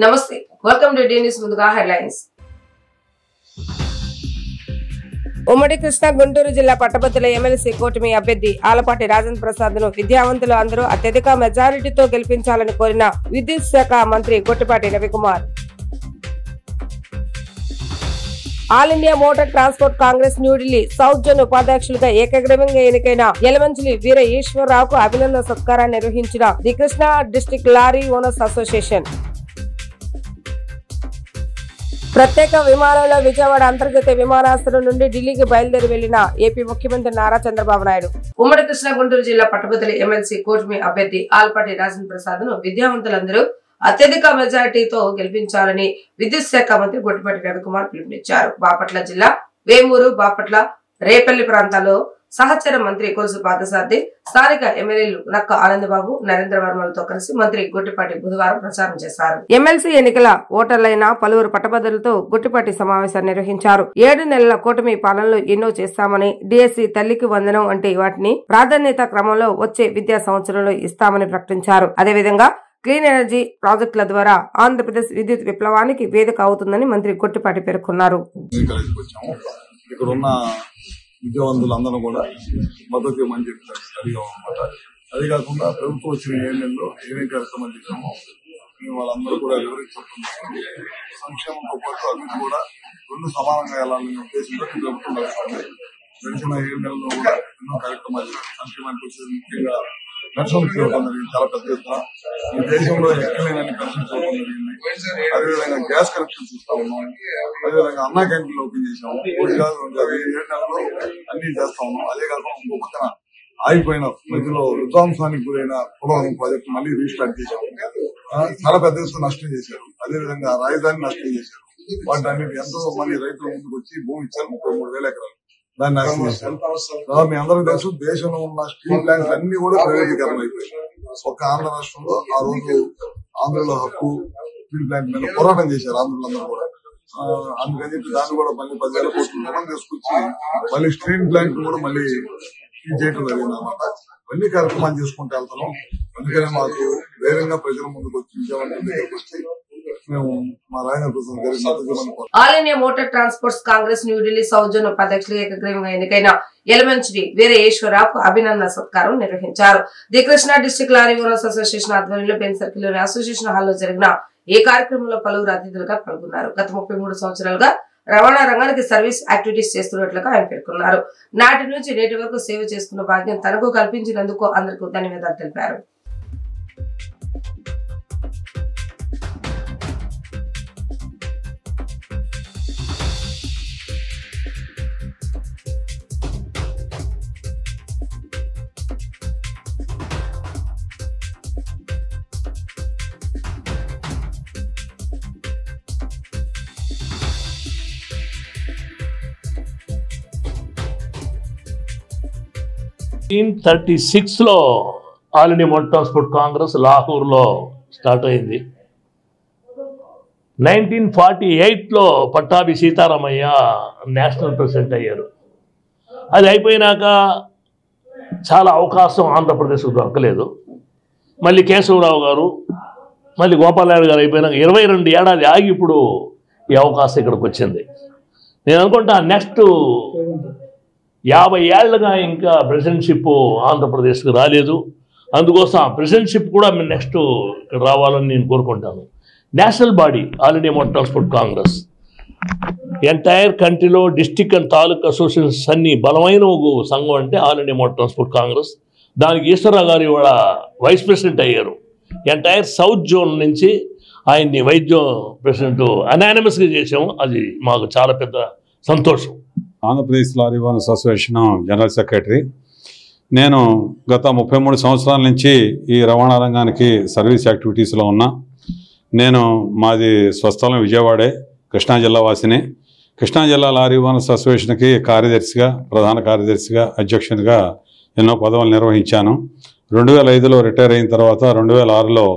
నమస్తే, welcome to D news. ముందుగా headlines. ఉమ్మడి కృష్ణా గుంటూరు జిల్లా పట్టభద్రుల ఎమ్మెల్సీ కూటమి అభ్యర్థి ఆలపాటి రాజేంద్ర ప్రసాద్ ను విద్యావంతులు అందరూ అత్యధిక మెజారిటీతో గెలిపించాలని కోరిన విద్యుత్ శాఖ మంత్రి Gottipati Ravikumar. All India Motor Transport Congress New Delhi South Zone ఉపాధ్యక్షులుగా ఏకగ్రీవంగా ఎన్నికైన యలమంచిలి వీర ఈశ్వరరావుకు అభినందన సత్కారాన్ని నిర్వహించిన the Krishna District Lorry Owners Association. ప్రత్యేక విమానంలో విజయవాడ అంతర్జాతీయ విమానాశ్రయం నుండి ఢిల్లీకి బయలుదేరి వెళ్లిన ఏపీ ముఖ్యమంత్రి నారా చంద్రబాబు నాయుడు. ఉమ్మడి కృష్ణా గుంటూరు జిల్లా పట్టభద్రుల ఎమ్మెల్సీ కూటమి అభ్యర్థి ఆలపాటి రాజేంద్ర ప్రసాద్ ను విద్యావంతులందరూ అత్యధిక మెజారిటీతో గెలిపించాలని విద్యుత్ శాఖ మంత్రి గొట్టిపాటి రవికుమార్ పిలుపునిచ్చారు. బాపట్ల జిల్లా వేమూరు, బాపట్ల, రేపల్లి ప్రాంతాల్లో సహచర మంత్రి కొలుసు పార్థసారథి, స్థానిక ఎమ్మెల్యేలు నక్క ఆనందబాబు, నరేంద్ర వర్మలతో కలిసి మంత్రి గొట్టిపాటి బుధవారం ప్రచారం చేశారు. ఎమ్మెల్సీ ఎన్నికల ఓటర్లైన పలువురు పట్టభద్రులతో గొట్టిపాటి సమావేశాన్ని నిర్వహించారు. 7 నెలల కూటమి పాలనలో ఎన్నో చేస్తామని, డిఎస్సి, తల్లికి వందనం వంటి వాటిని ప్రాధాన్యత క్రమంలో వచ్చే విద్యా సంవత్సరంలో ఇస్తామని ప్రకటించారు. అదేవిధంగా క్లీన్ ఎనర్జీ ప్రాజెక్టుల ద్వారా ఆంధ్రప్రదేశ్ విద్యుత్ విప్లవానికి వేదిక అవుతుందని మంత్రి గొట్టిపాటి పేర్కొన్నారు. విద్యావంతులందరూ కూడా మద్దతు ఇవ్వమని చెప్పారు. అడిగామన్నమాట. అది కాకుండా ప్రభుత్వం వచ్చిన 7 నెలల్లో ఏమేమి కార్యక్రమాలు చేశామో మేము వాళ్ళందరూ కూడా వివరించుకుంటున్నాం. సంక్షేమంతో పాటు అభివృద్ధి కూడా రెండు సమానంగా వెళ్ళాలనే ఉద్దేశంతో ప్రభుత్వం నడుస్తుంది. గడిచిన 7 నెలల్లో కూడా ఎన్నో కార్యక్రమాలు సంక్షేమానికి వచ్చేది ముఖ్యంగా పెన్షన్ ఇవ్వడం జరిగింది. చాలా పెద్ద ఎత్తున ఈ దేశంలో ఎక్కడైనా పెన్షన్ ఇవ్వడం జరిగింది. అదేవిధంగా గ్యాస్ కనెక్షన్స్ ఇస్తా ఉన్నాం. అదేవిధంగా అన్నా క్యాంటీన్లు ఓపెన్ చేశాము. 7 నెలల్లో అన్ని చేస్తా ఉన్నాం. అదే కాకుండా ఇంకో పక్కన ఆగిపోయిన మధ్యలో విధ్వంసానికి గురైన పోలవరం ప్రాజెక్టు మళ్ళీ రీస్టార్ట్ చేశాము. చాలా పెద్ద ఎత్తున నష్టం చేశారు. అదేవిధంగా రాజధాని నష్టం చేశారు. వాటి ఎంతో మంది రైతుల ముందుకు వచ్చి భూమి ఇచ్చారు. 33,000 ఎకరాలు దాన్ని నాశనం చేశారు. మీ అందరికీ తెలుసు, దేశంలో ఉన్న స్టీల్ ప్లాంట్స్ అన్ని కూడా ప్రైవేటీకరణ అయిపోయాయి. ఒక్క ఆంధ్ర రాష్ట్రంలో ఆ రోజు ఆంధ్రలో హక్కు స్టీల్ ప్లాంట్ మీద పోరాటం చేశారు ఆంధ్రులందరూ కూడా. అందుకని చెప్పి దాన్ని కూడా మళ్ళీ 10,000 కోట్లు రుణం తీసుకొచ్చి మళ్ళీ స్టీల్ ప్లాంట్ కూడా మళ్ళీ చేయటం జరిగింది అన్నమాట. అన్ని కార్యక్రమాలు చేసుకుంటూ వెళ్తున్నాం. అందుకనే మాకు ధైర్యంగా ప్రజల ముందుకు వచ్చి వచ్చి మేము మా all India motor transports Congress New Delhi South zone ఉపాధ్యక్షులు ఏకగ్రీవంగా ఎన్నికైన యలమంచిలి వీర ఈశ్వరరావుకు అభినందన సత్కారం నిర్వహించారు. The Krishna District Lorry Owners association ఆధ్వర్యంలో బెన్ సర్కిల్ లోని అసోసియేషన్ హాల్లో జరిగిన ఈ కార్యక్రమంలో పలువురు అతిథులుగా పాల్గొన్నారు. గత 33 సంవత్సరాలుగా రవాణా రంగానికి సర్వీస్ యాక్టివిటీస్ చేస్తున్నట్లుగా ఆయన పేర్కొన్నారు. నాటి నుంచి నేటి వరకు సేవ చేసుకున్న భాగ్యం తనకు కల్పించినందుకు అందరికీ ధన్యవాదాలు తెలిపారు. లో All India Motor Transport Congress లాహోర్లో స్టార్ట్ అయింది. 1948లో పట్టాభి సీతారామయ్య నేషనల్ ప్రెసిడెంట్ అయ్యారు. అది అయిపోయినాక చాలా అవకాశం ఆంధ్రప్రదేశ్కు దొరకలేదు. మళ్ళీ కేశవరావు గారు, మళ్ళీ గోపాలనాయుడు గారు అయిపోయినాక 22 ఏడాది ఆగి ఇప్పుడు ఈ అవకాశం ఇక్కడికి వచ్చింది. నేను అనుకుంటా నెక్స్ట్ 50 ఏళ్లుగా ఇంకా ప్రెసిడెంట్షిప్ ఆంధ్రప్రదేశ్కి రాలేదు. అందుకోసం ఆ ప్రెసిడెంట్షిప్ కూడా నెక్స్ట్ ఇక్కడ రావాలని నేను కోరుకుంటాను. National body all India Motor Transport Congress entire కంట్రీలో డిస్టిక్ అండ్ తాలూక్ అసోసియేషన్స్ అన్ని బలమైన సంఘం అంటే all India Motor Transport Congress. దానికి ఈశ్వరరావు గారు ఇవాళ వైస్ ప్రెసిడెంట్ అయ్యారు. ఎంటైర్ సౌత్ జోన్ నుంచి ఆయన్ని వైద్యం ప్రెసిడెంట్ అనానిమస్గా చేసాము. అది మాకు చాలా పెద్ద సంతోషం. Andhra Pradesh lorry Owners association general secretary. నేను గత 33 సంవత్సరాల నుంచి ఈ రవాణా రంగానికి సర్వీస్ యాక్టివిటీస్లో ఉన్నా. నేను మాది స్వస్థలం విజయవాడే, కృష్ణా జిల్లా వాసిని. కృష్ణా జిల్లా లారీ ఓనర్స్ అసోసియేషన్కి కార్యదర్శిగా, ప్రధాన కార్యదర్శిగా, అధ్యక్షునిగా ఎన్నో పదవులు నిర్వహించాను. 2005లో రిటైర్ అయిన తర్వాత 2006లో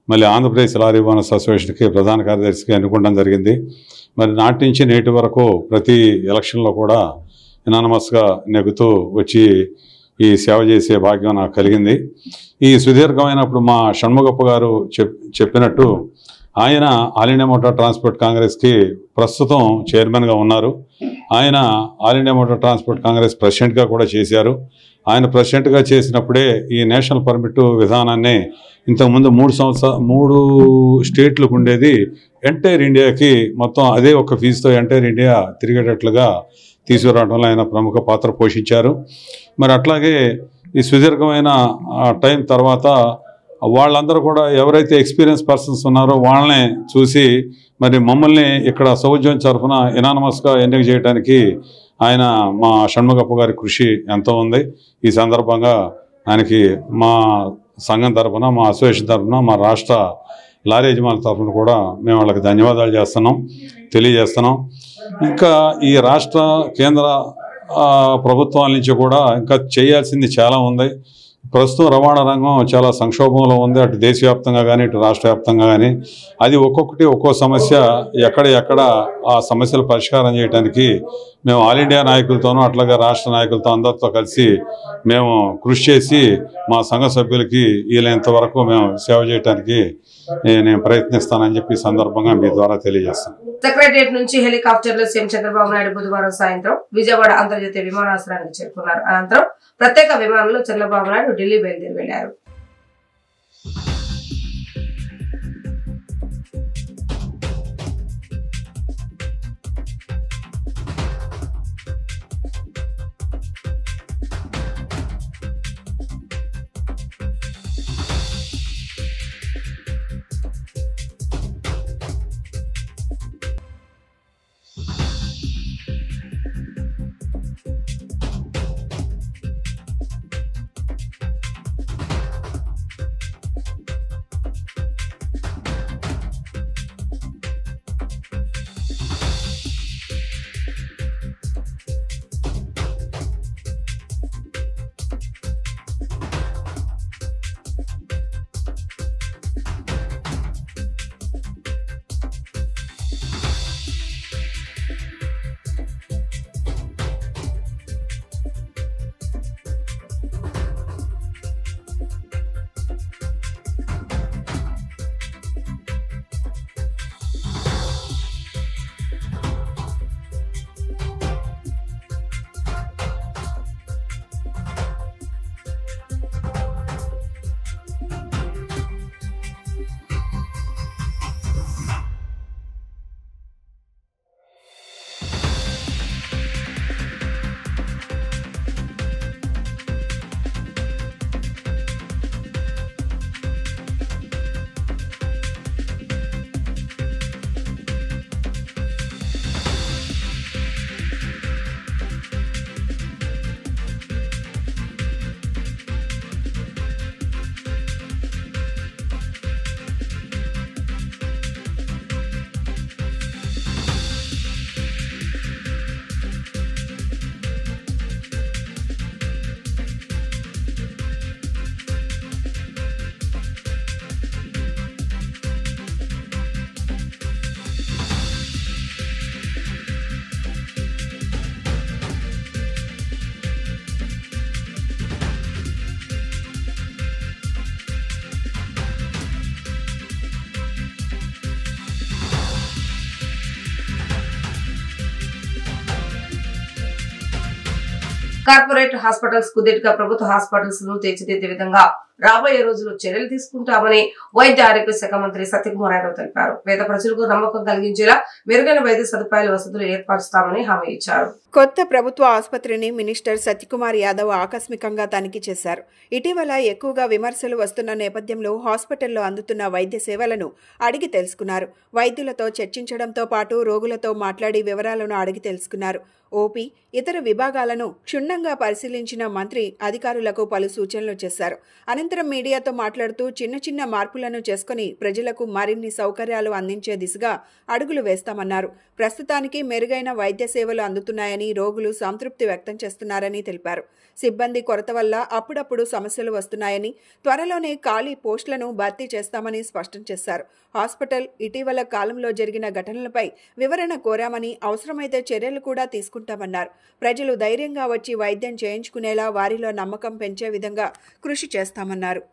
మళ్ళీ ఆంధ్రప్రదేశ్ లారీ ఓనర్స్ అసోసియేషన్కి ప్రధాన కార్యదర్శిగా ఎన్నుకోవడం జరిగింది. మరి నాటి నుంచి నేటి వరకు ప్రతి ఎలక్షన్లో కూడా ఎనానమస్గా నెగ్గుతూ వచ్చి ఈ సేవ చేసే భాగ్యం నాకు కలిగింది. ఈ సుదీర్ఘమైనప్పుడు మా షణ్ముగప్ప గారు చెప్పినట్టు ఆయన ఆల్ ఇండియా మోటార్ ట్రాన్స్పోర్ట్ కాంగ్రెస్కి ప్రస్తుతం చైర్మన్గా ఉన్నారు. ఆయన all India Motor Transport Congress ప్రెసిడెంట్గా కూడా చేశారు. ఆయన ప్రెసిడెంట్గా చేసినప్పుడే ఈ నేషనల్ పర్మిట్ విధానాన్ని ఇంతకుముందు 3 స్టేట్లకు ఉండేది ఎంటైర్ ఇండియాకి మొత్తం అదే ఒక ఫీజుతో ఎంటైర్ ఇండియా తిరిగేటట్లుగా తీసుకురావడంలో ఆయన ప్రముఖ పాత్ర పోషించారు. మరి అట్లాగే ఈ సుదీర్ఘమైన టైం తర్వాత వాళ్ళందరూ కూడా ఎవరైతే ఎక్స్పీరియన్స్ పర్సన్స్ ఉన్నారో వాళ్ళనే చూసి మరి మమ్మల్ని ఇక్కడ సౌత్ జోన్ తరఫున ఎనానమస్గా ఎన్నిక చేయడానికి ఆయన మా షణ్ముగప్ప గారి కృషి ఎంతో ఉంది. ఈ సందర్భంగా ఆయనకి మా సంఘం తరఫున, మా అసోసియేషన్ తరఫున, మా రాష్ట్ర లారీ యజమానుల తరఫున కూడా మేము వాళ్ళకి ధన్యవాదాలు తెలియజేస్తున్నాం. ఇంకా ఈ రాష్ట్ర కేంద్ర ప్రభుత్వాల నుంచి కూడా ఇంకా చేయాల్సింది చాలా ఉంది. ప్రస్తుతం రవాణా రంగం చాలా సంక్షోభంలో ఉంది, అటు దేశవ్యాప్తంగా కానీ ఇటు రాష్ట్ర వ్యాప్తంగా కానీ. అది ఒక్కో సమస్య ఎక్కడ ఆ సమస్యలు పరిష్కారం చేయడానికి మేము ఆల్ ఇండియా నాయకులతోనూ అట్లాగే రాష్ట్ర నాయకులతో అందరితో కలిసి మేము కృషి చేసి మా సంఘ సభ్యులకి వీలైనంత వరకు మేము సేవ చేయడానికి నేను ప్రయత్నిస్తానని చెప్పి సందర్భంగా మీ ద్వారా తెలియజేస్తాను. సెక్రటరియట్ నుంచి హెలికాప్టర్లో సీఎం చంద్రబాబు నాయుడు బుధవారం సాయంత్రం విజయవాడ అంతర్జాతీయ విమానాశ్రయానికి చేరుకున్నారు. అనంతరం ప్రత్యేక విమానంలో చంద్రబాబు నాయుడు ఢిల్లీ బయలుదేరి వెళ్లారు. కార్పొరేట్ హాస్పిటల్స్ కుదేటుగా ప్రభుత్వ హాస్పిటల్స్ ను తీర్చిదిద్దే విధంగా రాబోయే రోజుల్లో చర్యలు తీసుకుంటామని వైద్య ఆరోగ్య శాఖ మంత్రి సత్యకుమార్ యాదవ్ తెలిపారు. పేద ప్రజలకు నమ్మకం కలిగించేలా మెరుగైన వైద్య సదుపాయాల వసతులు ఏర్పరుస్తామని హామీ ఇచ్చారు. కొత్త ప్రభుత్వ ఆసుపత్రిని మినిస్టర్ సత్యకుమార్ యాదవ్ ఆకస్మికంగా తనిఖీ చేశారు. ఇటీవల ఎక్కువగా విమర్శలు వస్తున్న నేపథ్యంలో హాస్పిటల్లో అందుతున్న వైద్య సేవలను అడిగి తెలుసుకున్నారు. వైద్యులతో చర్చించడంతో పాటు రోగులతో మాట్లాడి వివరాలను అడిగి తెలుసుకున్నారు. ఓపీ ఇతర విభాగాలను క్షుణ్ణంగా పరిశీలించిన మంత్రి అధికారులకు పలు సూచనలు చేశారు. అనంతరం మీడియాతో మాట్లాడుతూ చిన్న చిన్న మార్పులను చేసుకుని ప్రజలకు మరిన్ని సౌకర్యాలు అందించే దిశగా అడుగులు వేస్తామన్నారు. ప్రస్తుతానికి మెరుగైన వైద్య సేవలు అందుతున్నాయని, రోగులు సంతృప్తి వ్యక్తం చేస్తున్నారని తెలిపారు. సిబ్బంది కొరత వల్ల అప్పుడప్పుడు సమస్యలు వస్తున్నాయని, త్వరలోనే ఖాళీ పోస్టులను భర్తీ చేస్తామని స్పష్టం చేశారు. హాస్పిటల్ ఇటీవల కాలంలో జరిగిన ఘటనలపై వివరణ కోరామని, అవసరమైతే చర్యలు కూడా తీసుకుంటామన్నారు. ప్రజలు ధైర్యంగా వచ్చి వైద్యం చేయించుకునేలా వారిలో నమ్మకం పెంచే విధంగా కృషి చేస్తామన్నారు.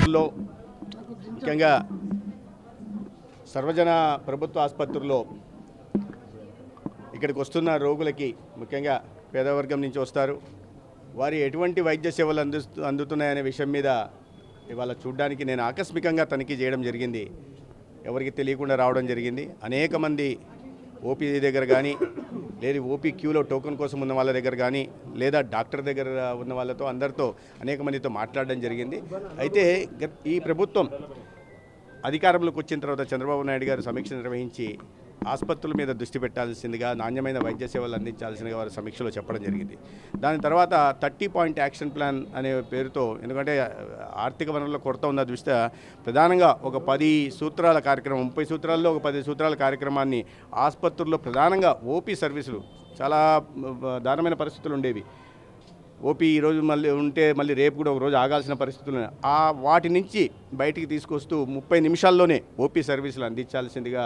రోజుల్లో ముఖ్యంగా సర్వజన ప్రభుత్వ ఆసుపత్రుల్లో ఇక్కడికి వస్తున్న రోగులకి ముఖ్యంగా పేదవర్గం నుంచి వస్తారు. వారి ఎటువంటి వైద్య సేవలు అందుతున్నాయనే విషయం మీద ఇవాళ చూడడానికి నేను ఆకస్మికంగా తనిఖీ చేయడం జరిగింది. ఎవరికి తెలియకుండా రావడం జరిగింది. అనేక మంది ఓపీ దగ్గర కానీ లేదా ఓపీ క్యూలో టోకెన్ కోసం ఉన్న వాళ్ళ దగ్గర కానీ లేదా డాక్టర్ దగ్గర ఉన్న వాళ్ళతో అందరితో అనేక మందితో మాట్లాడడం జరిగింది. అయితే ఈ ప్రభుత్వం అధికారంలోకి వచ్చిన తర్వాత చంద్రబాబు నాయుడు గారు సమీక్ష నిర్వహించి ఆసుపత్రుల మీద దృష్టి పెట్టాల్సిందిగా, నాణ్యమైన వైద్య సేవలు అందించాల్సిందిగా వారు సమీక్షలో చెప్పడం జరిగింది. దాని తర్వాత 30 పాయింట్ యాక్షన్ ప్లాన్ అనే పేరుతో, ఎందుకంటే ఆర్థిక వనరుల కొరత ఉన్న దృష్ట్యా ప్రధానంగా ఒక 10 సూత్రాల కార్యక్రమం, 30 సూత్రాల్లో ఒక 10 సూత్రాల కార్యక్రమాన్ని ఆసుపత్రుల్లో ప్రధానంగా ఓపీ సర్వీసులు చాలా దారుణమైన పరిస్థితులు ఉండేవి. ఓపీ ఈరోజు మళ్ళీ ఉంటే మళ్ళీ రేపు కూడా ఒక రోజు ఆగాల్సిన పరిస్థితులు వాటి నుంచి బయటికి తీసుకొస్తూ 30 నిమిషాల్లోనే ఓపీ సర్వీసులు అందించాల్సిందిగా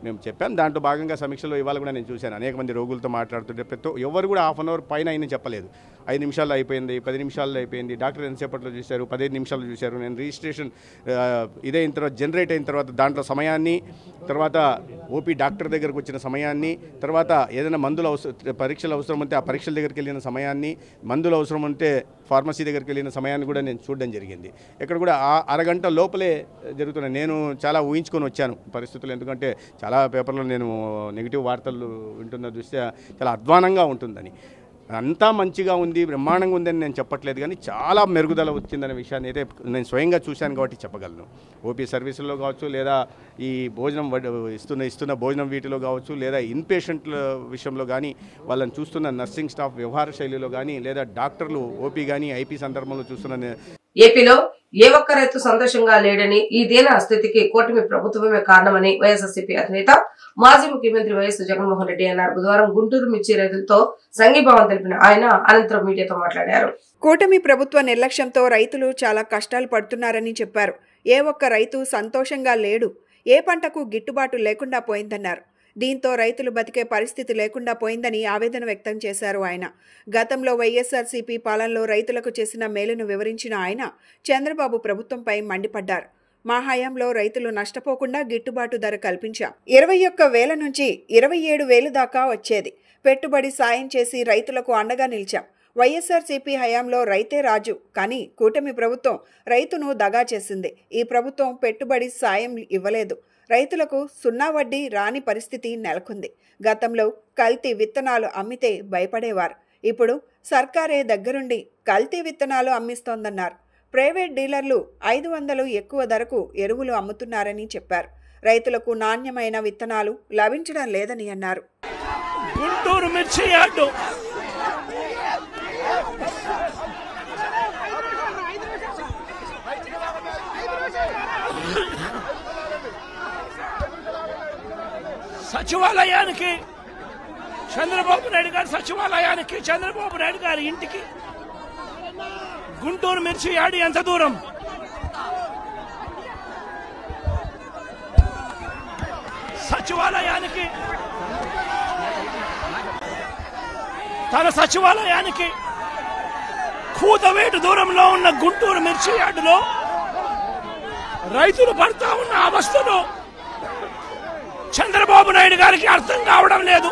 మేము చెప్పాం. దాంట్లో భాగంగా సమీక్షలో ఇవాళ కూడా నేను చూశాను. అనేక మంది రోగులతో మాట్లాడుతుంటే ఎవరు కూడా హాఫ్ అన్ అవర్ పైన అయినా చెప్పలేదు. 5 నిమిషాల్లో అయిపోయింది, 10 నిమిషాల్లో అయిపోయింది, డాక్టర్ ఎంతసేపట్లో చూశారు, 15 నిమిషాలు చూశారు. నేను రిజిస్ట్రేషన్ ఇదైన తర్వాత జనరేట్ అయిన తర్వాత దాంట్లో సమయాన్ని, తర్వాత ఓపీ డాక్టర్ దగ్గరకు వచ్చిన సమయాన్ని, తర్వాత ఏదైనా మందులు పరీక్షలు అవసరం ఉంటే ఆ పరీక్షల దగ్గరికి వెళ్ళిన సమయాన్ని, మందులు అవసరం ఉంటే ఫార్మసీ దగ్గరికి వెళ్ళిన సమయాన్ని కూడా నేను చూడడం జరిగింది. ఇక్కడ కూడా ఆ అరగంట లోపలే జరుగుతున్నాయి. నేను చాలా ఊహించుకొని వచ్చాను పరిస్థితులు, ఎందుకంటే చాలా పేపర్లో నేను నెగిటివ్ వార్తలు వింటున్న దృష్ట్యా చాలా అధ్వానంగా ఉంటుందని. అంతా మంచిగా ఉంది, బ్రహ్మాండంగా ఉందని నేను చెప్పట్లేదు, కానీ చాలా మెరుగుదల వచ్చిందనే విషయాన్ని అయితే నేను స్వయంగా చూశాను కాబట్టి చెప్పగలను. ఓపీ సర్వీసుల్లో కావచ్చు, లేదా ఈ భోజనం ఇస్తున్న భోజనం వీటిలో కావచ్చు, లేదా ఇన్పేషెంట్ల విషయంలో కానీ, వాళ్ళని చూస్తున్న నర్సింగ్ స్టాఫ్ వ్యవహార శైలిలో కానీ, లేదా డాక్టర్లు ఓపీ కానీ ఐపీ సందర్భంలో చూస్తున్న ఏపీలో ఏ ఒక్క రైతు సంతోషంగా లేడని, ఈ దీన స్థితికి కూటమి ప్రభుత్వమే కారణమని వైఎస్ఆర్సీపీ అధినేత మాజీ ముఖ్యమంత్రి వైఎస్ జగన్మోహన్ రెడ్డి అన్నారు. బుధవారం గుంటూరు మిర్చి రైతులతో సంఘీభావం తెలిపిన ఆయన అనంతరం మీడియాతో మాట్లాడారు. కూటమి ప్రభుత్వ నిర్లక్ష్యంతో రైతులు చాలా కష్టాలు పడుతున్నారని చెప్పారు. ఏ ఒక్క రైతు సంతోషంగా లేడు, ఏ పంటకు గిట్టుబాటు లేకుండా పోయిందన్నారు. దీంతో రైతులు బతికే పరిస్థితి లేకుండా పోయిందని ఆవేదన వ్యక్తం చేశారు ఆయన. గతంలో వైఎస్ఆర్సీపీ పాలనలో రైతులకు చేసిన మేలును వివరించిన ఆయన చంద్రబాబు ప్రభుత్వంపై మండిపడ్డారు. మా హయాంలో రైతులు నష్టపోకుండా గిట్టుబాటు ధర కల్పించాం. 21,000 నుంచి 27,000 దాకా వచ్చేది. పెట్టుబడి సాయం చేసి రైతులకు అండగా నిలిచాం. వైఎస్ఆర్సీపీ హయాంలో రైతే రాజు, కానీ కూటమి ప్రభుత్వం రైతును దగా చేసింది. ఈ ప్రభుత్వం పెట్టుబడి సాయం ఇవ్వలేదు. రైతులకు 0 వడ్డీ రాని పరిస్థితి నెలకొంది. గతంలో కల్తీ విత్తనాలు అమ్మితే భయపడేవారు. ఇప్పుడు సర్కారే దగ్గరుండి కల్తీ విత్తనాలు అమ్మిస్తోందన్నారు. ప్రైవేట్ డీలర్లు 500 ఎక్కువ ధరకు ఎరువులు అమ్ముతున్నారని చెప్పారు. రైతులకు నాణ్యమైన విత్తనాలు లభించడం లేదని అన్నారు. గుంటూరు మిర్చి యార్డు సచివాలయానికి, చంద్రబాబు నాయుడు గారి సచివాలయానికి, చంద్రబాబు నాయుడు గారి ఇంటికి గుంటూరు మిర్చి యార్డు ఎంత దూరం? సచివాలయానికి, తన సచివాలయానికి కూతవేటు దూరంలో ఉన్న గుంటూరు మిర్చి యార్డులో రైతులు పడతా ఉన్న అవస్థను చంద్రబాబు నాయుడు గారికి అర్థం కావడం లేదు.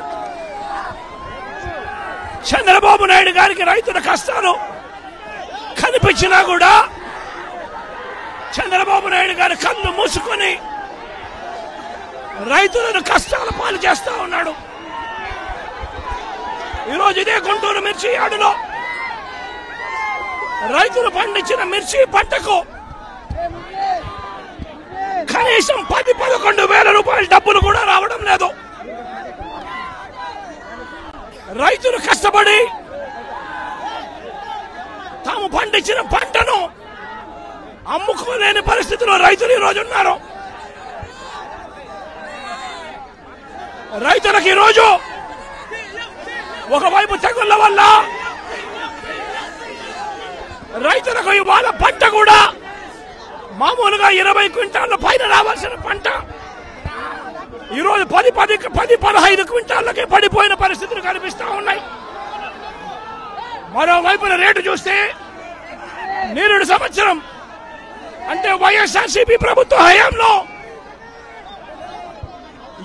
చంద్రబాబు నాయుడు గారికి రైతుల కష్టాలు కనిపించినా కూడా చంద్రబాబు నాయుడు గారి కళ్ళు మూసుకొని రైతులను కష్టాల పాలు చేస్తా ఉన్నాడు. ఈరోజు ఇదే గుంటూరు మిర్చి యార్డులో రైతులు పండించిన మిర్చి పంటకు కనీసం 10-11 వేల రూపాయల డబ్బులు కూడా రావడం లేదు. రైతులు కష్టపడి తాము పండించిన పంటను అమ్ముకోలేని పరిస్థితిలో రైతులు ఈరోజు ఉన్నారు. రైతులకు ఈరోజు ఒకవైపు తెగుళ్ల వల్ల రైతులకు ఇవాళ పంట కూడా మామూలుగా 20 క్వింటాళ్ల పైన రావాల్సిన పంట ఈరోజు 10-15 క్వింటాళ్ళకే పడిపోయిన పరిస్థితులు కనిపిస్తా ఉన్నాయి. మరోవైపున రేటు చూస్తే నిరుడు సంవత్సరం అంటే వైఎస్ఆర్సీపీ ప్రభుత్వ హయాంలో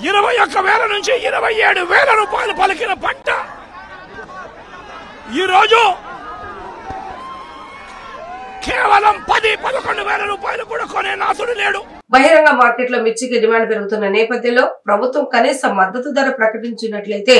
21,000 నుంచి 27,000 రూపాయలు పలికిన పంట ఈరోజు కేవలం 10-11,000 రూపాయలు కూడా కొనే నాథుడు లేడు. బహిరంగ మార్కెట్ లో మిర్చికి డిమాండ్ పెరుగుతున్న నేపథ్యంలో ప్రభుత్వం కనీస మద్దతు ధర ప్రకటించినట్లయితే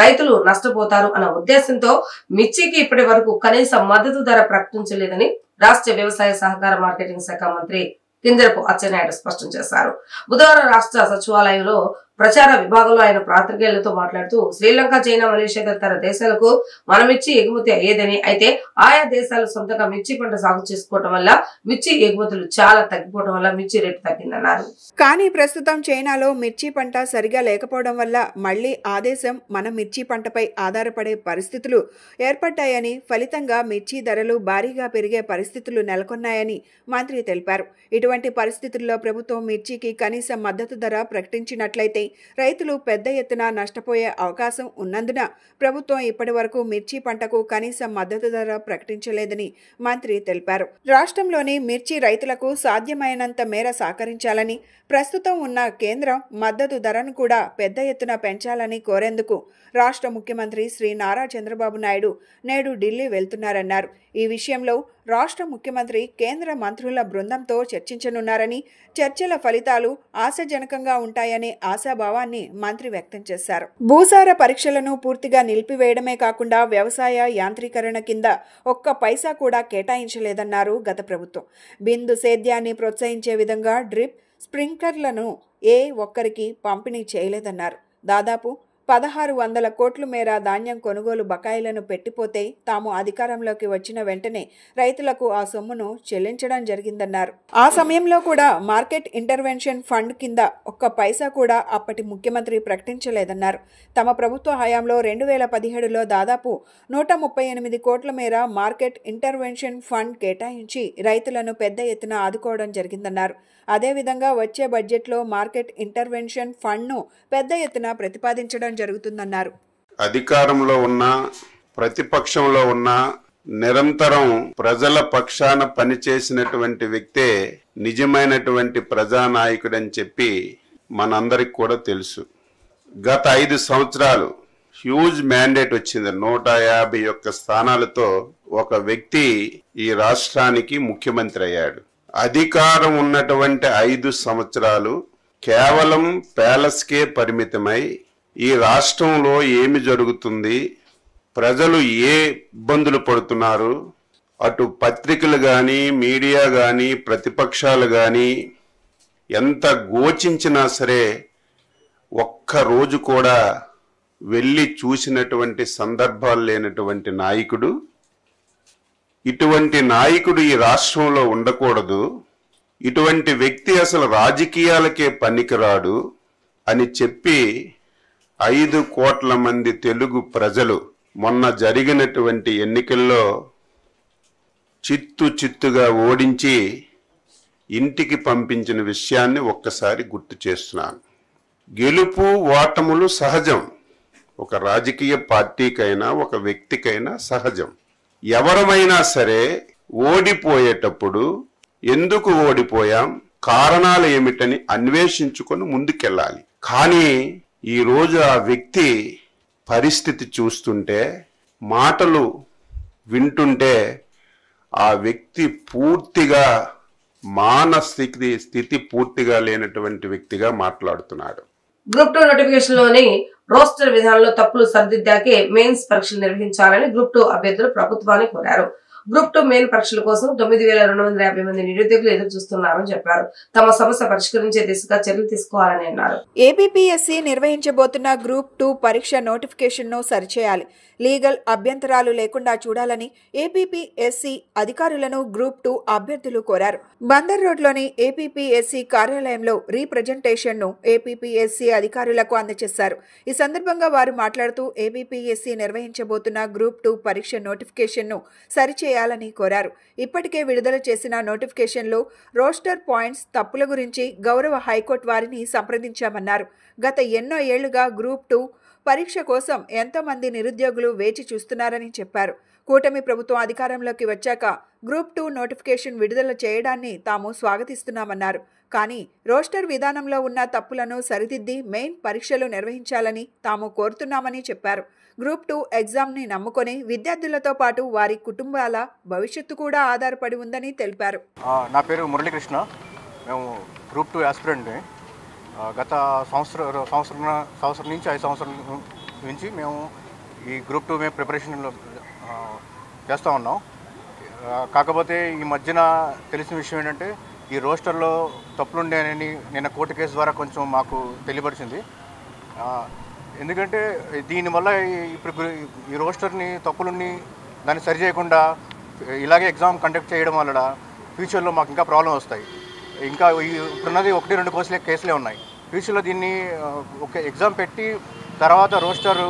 రైతులు నష్టపోతారు అన్న ఉద్దేశంతో మిర్చికి ఇప్పటి వరకు కనీస మద్దతు ధర ప్రకటించలేదని రాష్ట్ర వ్యవసాయ సహకార మార్కెటింగ్ శాఖ మంత్రి కింజరపు అచ్చెన్నాయుడు స్పష్టం చేశారు. బుధవారం రాష్ట్ర సచివాలయంలో ప్రచార విభాగంలో ఆయన పాత్రికేయులతో మాట్లాడుతూ శ్రీలంక, చైనా, మలేషియా తదితర దేశాలకు మన మిర్చి ఎగుమతి అయ్యేదని, అయితే ఆయా దేశాలు సొంతంగా మిర్చి పంట సాగు చేసుకోవడం వల్ల మిర్చి ఎగుమతులు చాలా తగ్గిపోవడం వల్ల మిర్చి రేటు తగ్గిందన్నారు. కానీ ప్రస్తుతం చైనాలో మిర్చి పంట సరిగా లేకపోవడం వల్ల మళ్లీ ఆ దేశం మన మిర్చి పంటపై ఆధారపడే పరిస్థితులు ఏర్పడ్డాయని, ఫలితంగా మిర్చి ధరలు భారీగా పెరిగే పరిస్థితులు నెలకొన్నాయని మంత్రి తెలిపారు. ఇటువంటి పరిస్థితుల్లో ప్రభుత్వం మిర్చికి కనీస మద్దతు ధర ప్రకటించినట్లయితే రైతులు పెద్ద ఎత్తున నష్టపోయే అవకాశం ఉన్నందున ప్రభుత్వం ఇప్పటి వరకు మిర్చి పంటకు కనీస మద్దతు ధర ప్రకటించలేదని మంత్రి తెలిపారు. రాష్ట్రంలోని మిర్చి రైతులకు సాధ్యమైనంత మేర సహకరించాలని, ప్రస్తుతం ఉన్న కేంద్రం మద్దతు ధరను కూడా పెద్ద ఎత్తున పెంచాలని కోరేందుకు రాష్ట్ర ముఖ్యమంత్రి శ్రీ నారా చంద్రబాబు నాయుడు నేడు ఢిల్లీ వెళ్తున్నారన్నారు. ఈ విషయంలో రాష్ట్ర ముఖ్యమంత్రి కేంద్ర మంత్రుల బృందంతో చర్చించనున్నారని, చర్చల ఫలితాలు ఆశాజనకంగా ఉంటాయనే ఆశాభావాన్ని మంత్రి వ్యక్తం చేశారు. భూసార పరీక్షలను పూర్తిగా నిలిపివేయడమే కాకుండా వ్యవసాయ యాంత్రీకరణ కింద ఒక్క పైసా కూడా కేటాయించలేదన్నారు గత ప్రభుత్వం. బిందు సేద్యాన్ని ప్రోత్సహించే విధంగా డ్రిప్, స్ప్రింక్లర్లను ఏ ఒక్కరికి పంపిణీ చేయలేదన్నారు. దాదాపు 1,600 కోట్ల మేర ధాన్యం కొనుగోలు బకాయిలను పెట్టిపోతే తాము అధికారంలోకి వచ్చిన వెంటనే రైతులకు ఆ సొమ్మును చెల్లించడం జరిగిందన్నారు. ఆ సమయంలో కూడా మార్కెట్ ఇంటర్వెన్షన్ ఫండ్ కింద ఒక్క పైసా కూడా అప్పటి ముఖ్యమంత్రి ప్రకటించలేదన్నారు. తమ ప్రభుత్వ హయాంలో 2017లో దాదాపు 138 కోట్ల మేర మార్కెట్ ఇంటర్వెన్షన్ ఫండ్ కేటాయించి రైతులను పెద్ద ఎత్తున ఆదుకోవడం జరిగిందన్నారు. అదేవిధంగా వచ్చే బడ్జెట్లో మార్కెట్ ఇంటర్వెన్షన్ ఫండ్ను పెద్ద ఎత్తున ప్రతిపాదించడం జరుగుతుందన్నారు. అధికారంలో ఉన్న, ప్రతిపక్షంలో ఉన్న, నిరంతరం ప్రజల పక్షాన పనిచేసినటువంటి వ్యక్తే నిజమైనటువంటి ప్రజానాయకుడని చెప్పి మనందరికి కూడా తెలుసు. గత 5 సంవత్సరాలు హ్యూజ్ మ్యాండేట్ వచ్చింది. 151 స్థానాలతో ఒక వ్యక్తి ఈ రాష్ట్రానికి ముఖ్యమంత్రి అయ్యాడు. అధికారం ఉన్నటువంటి 5 సంవత్సరాలు కేవలం ప్యాలెస్కే పరిమితమై ఈ రాష్ట్రంలో ఏమి జరుగుతుంది, ప్రజలు ఏ ఇబ్బందులు పడుతున్నారు, అటు పత్రికలు కానీ, మీడియా కానీ, ప్రతిపక్షాలు కానీ ఎంత గోచించినా సరే ఒక్కరోజు కూడా వెళ్ళి చూసినటువంటి సందర్భాలు లేనటువంటి నాయకుడు. ఇటువంటి నాయకుడు ఈ రాష్ట్రంలో ఉండకూడదు, ఇటువంటి వ్యక్తి అసలు రాజకీయాలకే పనికిరాడు అని చెప్పి 5 కోట్ల మంది తెలుగు ప్రజలు మొన్న జరిగినటువంటి ఎన్నికల్లో చిత్తుగా ఓడించి ఇంటికి పంపించిన విషయాన్ని ఒక్కసారి గుర్తు చేస్తున్నాను. గెలుపు ఓటములు సహజం, ఒక రాజకీయ పార్టీకైనా ఒక వ్యక్తికైనా సహజం. ఎవరమైనా సరే ఓడిపోయేటప్పుడు ఎందుకు ఓడిపోయాం, కారణాలు ఏమిటని అన్వేషించుకొని ముందుకెళ్ళాలి. కానీ ఈరోజు ఆ వ్యక్తి పరిస్థితి చూస్తుంటే, మాటలు వింటుంటే ఆ వ్యక్తి పూర్తిగా మానసిక స్థితి పూర్తిగా లేనటువంటి వ్యక్తిగా మాట్లాడుతున్నాడు. గ్రూప్ 2 నోటిఫికేషన్ లోని రోస్టర్ విధానంలో తప్పులు సరిదిద్దాకే మెయిన్స్ పరీక్షలు నిర్వహించాలని గ్రూప్ 2 అభ్యర్థులు ప్రభుత్వాన్ని కోరారు. గ్రూప్ 2 మెయిన్ పరీక్షల కోసం 9,250 మంది నిరుద్యోగులు ఎదురు చూస్తున్నారని చెప్పారు. తమ సమస్య పరిష్కరించే దిశగా చర్యలు తీసుకోవాలని అన్నారు. ఏపీపీఎస్సీ నిర్వహించబోతున్న గ్రూప్ 2 పరీక్ష నోటిఫికేషన్ ను సరిచేయాలి, లీగల్ అభ్యంతరాలు లేకుండా చూడాలని ఏపీపీఎస్సీ అధికారులను గ్రూప్ 2 అభ్యర్థులు కోరారు. బందర్ రోడ్లోని ఏపీపీఎస్సీ కార్యాలయంలో రీప్రజెంటేషన్ ను ఏపీపీఎస్సీ అధికారులకు అందజేశారు. ఈ సందర్భంగా వారు మాట్లాడుతూ ఏపీపీఎస్సీ నిర్వహించబోతున్న గ్రూప్ 2 పరీక్ష నోటిఫికేషన్ ను సరిచేయాలని కోరారు. ఇప్పటికే విడుదల చేసిన నోటిఫికేషన్లో రోస్టర్ పాయింట్స్ తప్పుల గురించి గౌరవ హైకోర్టు వారిని సంప్రదించామన్నారు. గత ఎన్నో ఏళ్లుగా గ్రూప్ 2 పరీక్ష కోసం ఎంతో మంది నిరుద్యోగులు వేచి చూస్తున్నారని చెప్పారు. కూటమి ప్రభుత్వం అధికారంలోకి వచ్చాక గ్రూప్ 2 నోటిఫికేషన్ విడుదల చేయడాన్ని తాము స్వాగతిస్తున్నామన్నారు. కానీ రోస్టర్ విధానంలో ఉన్న తప్పులను సరిదిద్ది మెయిన్ పరీక్షలు నిర్వహించాలని తాము కోరుతున్నామని చెప్పారు. గ్రూప్ 2 ఎగ్జామ్ని నమ్ముకొని విద్యార్థులతో పాటు వారి కుటుంబాల భవిష్యత్తు కూడా ఆధారపడి ఉందని తెలిపారు. నా పేరు మురళీకృష్ణ. మేము గ్రూప్ 2 ఆస్పిరెంట్ని. గత సంవత్సరం నుంచి 5 సంవత్సరాల నుంచి మేము ఈ గ్రూప్ 2 మేము ప్రిపరేషన్లో చేస్తూ ఉన్నాం. కాకపోతే ఈ మధ్యన తెలిసిన విషయం ఏంటంటే ఈ రోస్టర్లో తప్పులుండేనని నిన్న కోర్టు కేసు ద్వారా కొంచెం మాకు తెలియపరిచింది. ఎందుకంటే దీనివల్ల ఇప్పుడు ఈ రోస్టర్ని తప్పులుండి దాన్ని సరి చేయకుండా ఇలాగే ఎగ్జామ్ కండక్ట్ చేయడం వల్ల ఫ్యూచర్లో మాకు ఇంకా ప్రాబ్లం వస్తాయి. ఇంకా ఇప్పుడున్నది 1-2 కేసులే ఉన్నాయి. ఫ్యూచర్లో దీన్ని ఒక ఎగ్జామ్ పెట్టి తర్వాత రోస్టర్